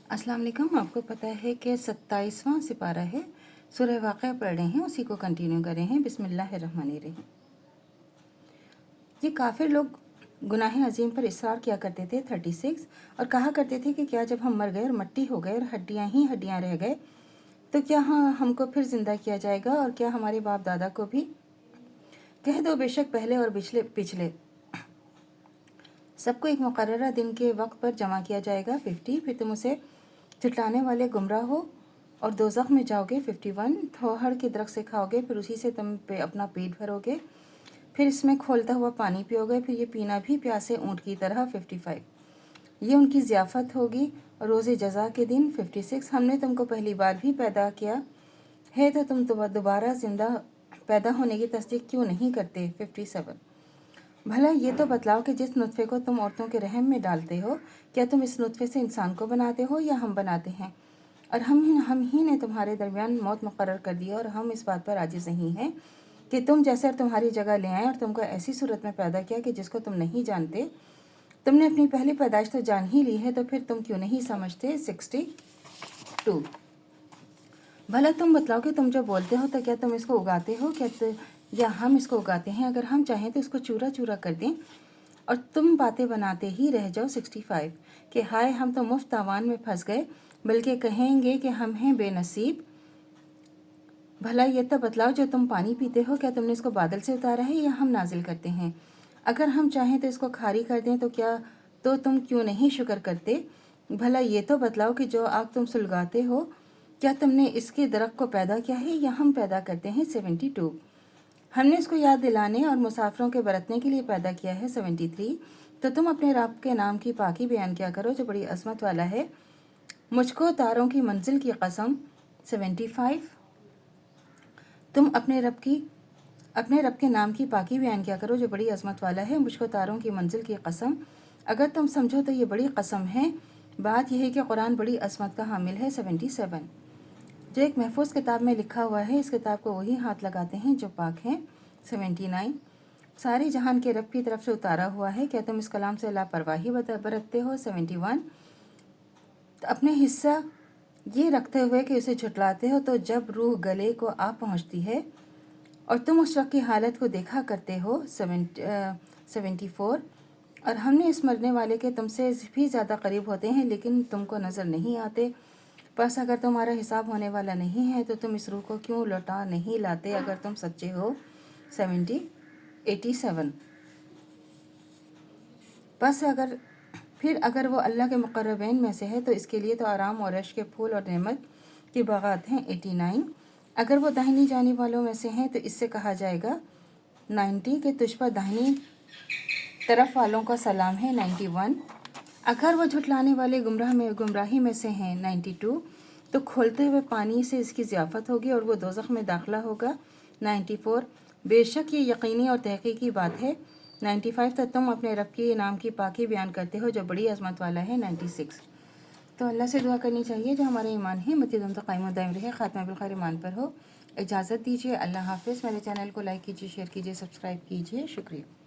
अस्सलाम वालेकुम। आपको पता है कि 27वां सिपारा है, सूरह वाक़िया पढ़ रहे हैं, उसी को कंटिन्यू कर रहे हैं। बिस्मिल्लाहिर्रहमानिर्रहीम। ये काफ़िर लोग गुनाह अजीम पर इसरार किया करते थे 36 और कहा करते थे कि क्या जब हम मर गए और मट्टी हो गए और हड्डियाँ ही हड्डियाँ रह गए तो क्या हमको फिर ज़िंदा किया जाएगा, और क्या हमारे बाप दादा को भी? कह दो बेशक पहले और पिछले सबको एक मुकर्ररा दिन के वक्त पर जमा किया जाएगा 50। फिर तुम उसे झुटलाने वाले गुमराह हो और दोज़ख में जाओगे 51। थोहड़ के दरख्त से खाओगे, फिर उसी से तुम पे अपना पेट भरोगे, फिर इसमें खोलता हुआ पानी पियोगे, फिर ये पीना भी प्यासे ऊँट की तरह 55। ये उनकी ज़ियाफ़त होगी और रोज़े जज़ा के दिन 56। हमने तुमको पहली बार भी पैदा किया है तो तुम दोबारा ज़िंदा पैदा होने की तस्दीक क्यों नहीं करते 57। भला ये तो बतलाओ कि जिस नुत्फ़े को तुम औरतों के रहम में डालते हो, क्या तुम इस नुत्फ़े से इंसान को बनाते हो या हम बनाते हैं? और हम ही ने तुम्हारे दरमियान मौत मुकर्रर कर दी, और हम इस बात पर आजिज़ नहीं हैं कि तुम जैसे और तुम्हारी जगह ले आएँ और तुमको ऐसी सूरत में पैदा किया कि जिसको तुम नहीं जानते। तुमने अपनी पहली पैदाइश तो जान ही ली है, तो फिर तुम क्यों नहीं समझते 62। भला तुम बतलाओ कि तुम जो बोलते हो तो क्या तुम इसको उगाते हो या हम इसको उगाते हैं? अगर हम चाहें तो इसको चूरा चूरा कर दें और तुम बातें बनाते ही रह जाओ 65। कि हाय हम तो मुफ्त तावान में फंस गए, बल्कि कहेंगे कि हम हैं बेनसीब। भला ये तो बतलाओ जो तुम पानी पीते हो, क्या तुमने इसको बादल से उतारा है या हम नाजिल करते हैं? अगर हम चाहें तो इसको खारी कर दें तो तुम क्यों नहीं शुक्र करते? भला ये तो बतलाओ कि जो आग तुम सुलगाते हो, क्या तुमने इसके दरख्त को पैदा किया है या हम पैदा करते हैं 72। हमने इसको याद दिलाने और मुसाफिरों के बरतने के लिए पैदा किया है 73। तो तुम अपने रब के नाम की पाकी बयान किया करो जो बड़ी अज़मत वाला है। मुझको तारों की मंजिल की कसम 75। तुम अपने रब के नाम की पाकी बयान किया करो जो बड़ी अज़मत वाला है, मुझको तारों की मंजिल की कसम। अगर तुम समझो तो ये बड़ी कसम है। बात यह है कि कुरान बड़ी अज़मत का हामिल है 77। जो एक महफूज किताब में लिखा हुआ है, इस किताब को वही हाथ लगाते हैं जो पाक हैं 79। सारे जहान के रब की तरफ से उतारा हुआ है, क्या तुम इस कलाम से लापरवाही बरतते हो 71। तो अपने हिस्सा ये रखते हुए कि उसे झुटलाते हो, तो जब रूह गले को आ पहुंचती है और तुम उस वक्त की हालत को देखा करते हो 74। और हमने इस मरने वाले के तुमसे भी ज़्यादा करीब होते हैं लेकिन तुमको नज़र नहीं आते। बस अगर तुम्हारा हिसाब होने वाला नहीं है तो तुम इस रूह को क्यों लौटा नहीं लाते अगर तुम सच्चे हो 87। बस अगर वो अल्लाह के मुक़र्रबीन में से है तो इसके लिए तो आराम और यश के फूल और नेमत की बागात हैं 89। अगर वो दाहिनी जाने वालों में से हैं तो इससे कहा जाएगा 90 कि तुझ पर दाहिनी तरफ वालों का सलाम है 91। अगर वो झुटलाने वाले गुमराही में से हैं 92 तो खोलते हुए पानी से इसकी ज़ियाफ़त होगी और वो दोज़ख में दाखिला होगा 94। बेशक ये यकीनी और तहक़ीक़ी बात है 95। तो तुम अपने रब के नाम की पाकी बयान करते हो जो बड़ी अज़मत वाला है 96। तो अल्लाह से दुआ करनी चाहिए जो हमारा ईमान है मज़ीद तो कायम दायम रहे, ख़ात्मा बिल खैर ईमान पर हो। इजाज़त दीजिए, अल्लाह हाफ़िज़। मेरे चैनल को लाइक कीजिए, शेयर कीजिए, सब्सक्राइब कीजिए। शुक्रिया।